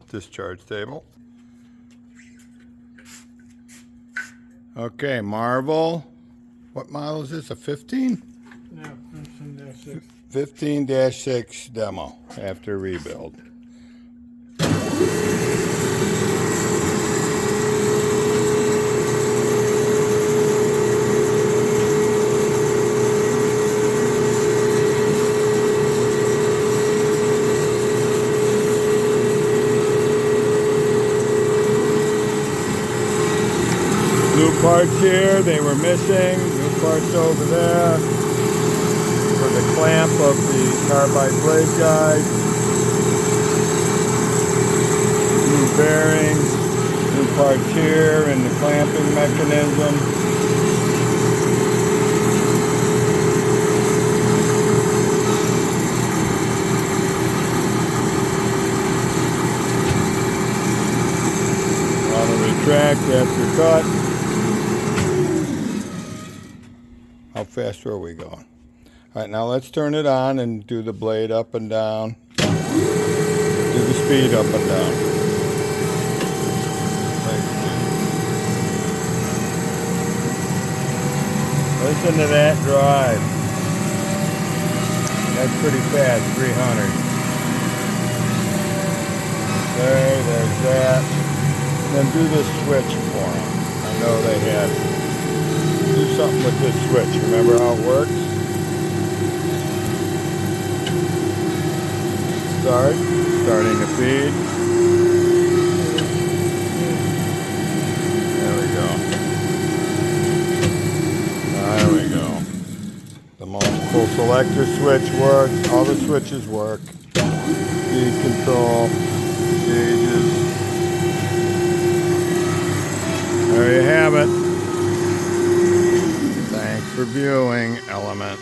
discharge table. Okay, Marvel. What model is this? A 15? Yeah, 15-6. 15-6 demo after rebuild. New parts here, they were missing. New parts over there for the clamp of the carbide blade guide. New bearings, new parts here and the clamping mechanism. Auto retract after cut. How fast were we going? All right, now let's turn it on and do the blade up and down. Do the speed up and down. Listen to that drive. That's pretty fast, 300. There's that. Then do this switch for them. I know they had. Do something with this switch. Remember how it works? Starting to feed. There we go. There we go. The multiple selector switch works. All the switches work. Speed control. Gauges. There you have it. Thanks for viewing, Element.